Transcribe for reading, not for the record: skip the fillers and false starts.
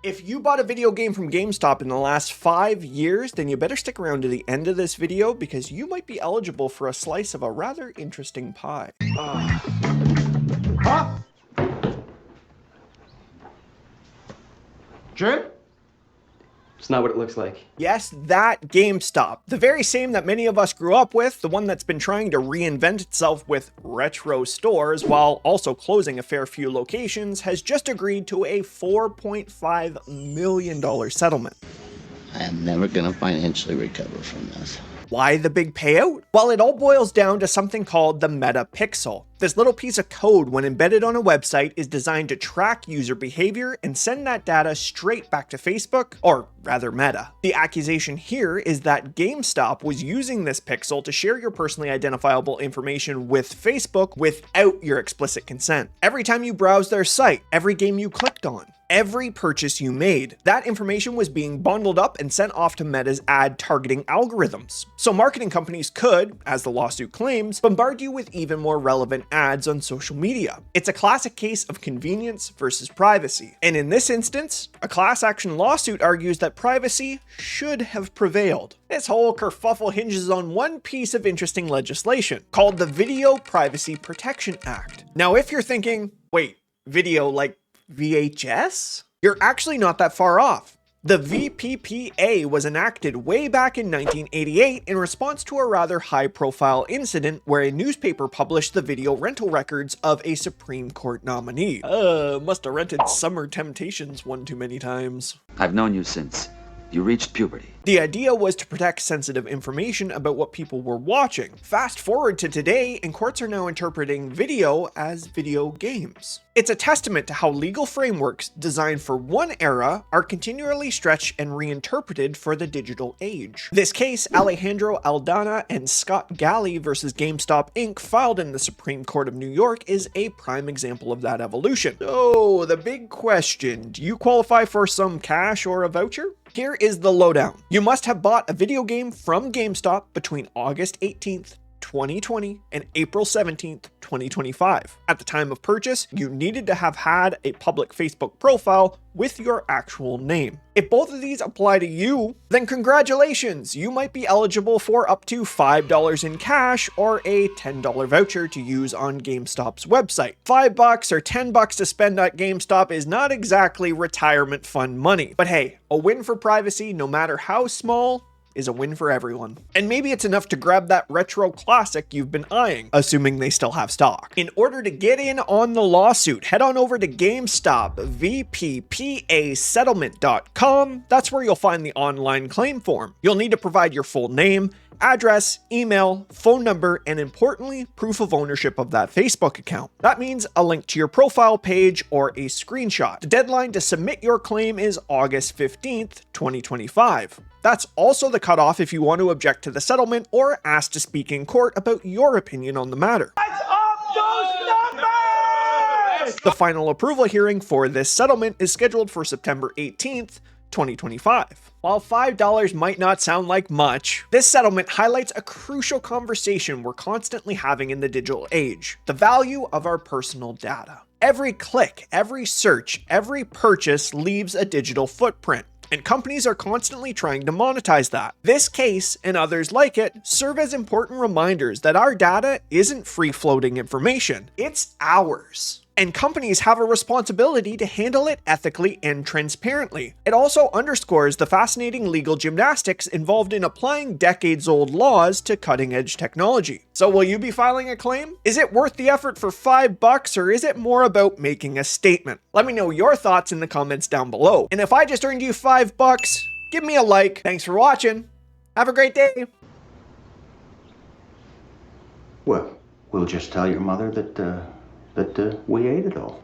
If you bought a video game from GameStop in the last 5 years, then you better stick around to the end of this video because you might be eligible for a slice of a rather interesting pie. Huh? Jim? It's not what it looks like. Yes, that GameStop. The very same that many of us grew up with, the one that's been trying to reinvent itself with retro stores while also closing a fair few locations, has just agreed to a $4.5 million settlement. I am never going to financially recover from this. Why the big payout? Well, it all boils down to something called the Meta Pixel. This little piece of code, when embedded on a website, is designed to track user behavior and send that data straight back to Facebook, or rather Meta. The accusation here is that GameStop was using this pixel to share your personally identifiable information with Facebook without your explicit consent. Every time you browse their site, every game you clicked on, every purchase you made, that information was being bundled up and sent off to Meta's ad targeting algorithms. So marketing companies could, as the lawsuit claims, bombard you with even more relevant ads on social media. It's a classic case of convenience versus privacy. And in this instance, a class action lawsuit argues that privacy should have prevailed. This whole kerfuffle hinges on one piece of interesting legislation called the Video Privacy Protection Act. Now, if you're thinking, wait, video like VHS? You're actually not that far off. The VPPA was enacted way back in 1988 in response to a rather high-profile incident where a newspaper published the video rental records of a Supreme Court nominee. Must have rented Summer Temptations one too many times. I've known you since you reached puberty. The idea was to protect sensitive information about what people were watching. Fast forward to today, and courts are now interpreting video as video games. It's a testament to how legal frameworks designed for one era are continually stretched and reinterpreted for the digital age. This case, Alejandro Aldana and Scott Galley versus GameStop Inc., filed in the Supreme Court of New York, is a prime example of that evolution. So, the big question, do you qualify for some cash or a voucher? Here is the lowdown. You must have bought a video game from GameStop between August 18th, 2020 and April 17th, 2025. At the time of purchase, you needed to have had a public Facebook profile with your actual name. If both of these apply to you, then congratulations, you might be eligible for up to $5 in cash or a $10 voucher to use on GameStop's website. $5 or $10 to spend at GameStop is not exactly retirement fund money, but hey, a win for privacy, no matter how small, is a win for everyone. And maybe it's enough to grab that retro classic you've been eyeing, assuming they still have stock. In order to get in on the lawsuit, head on over to GameStop VPPA settlement.com. That's where you'll find the online claim form. You'll need to provide your full name, address, email, phone number, and importantly, proof of ownership of that Facebook account. That means a link to your profile page or a screenshot. The deadline to submit your claim is August 15th, 2025. That's also the cutoff if you want to object to the settlement or ask to speak in court about your opinion on the matter. Let's up those numbers! The final approval hearing for this settlement is scheduled for September 18th, 2025. While $5 might not sound like much, this settlement highlights a crucial conversation we're constantly having in the digital age: the value of our personal data. Every click, every search, every purchase leaves a digital footprint, and companies are constantly trying to monetize that. This case, and others like it, serve as important reminders that our data isn't free-floating information, it's ours. And companies have a responsibility to handle it ethically and transparently. It also underscores the fascinating legal gymnastics involved in applying decades-old laws to cutting-edge technology. So will you be filing a claim? Is it worth the effort for $5, or is it more about making a statement? Let me know your thoughts in the comments down below. And if I just earned you $5, give me a like. Thanks for watching. Have a great day. Well, we'll just tell your mother that we ate it all.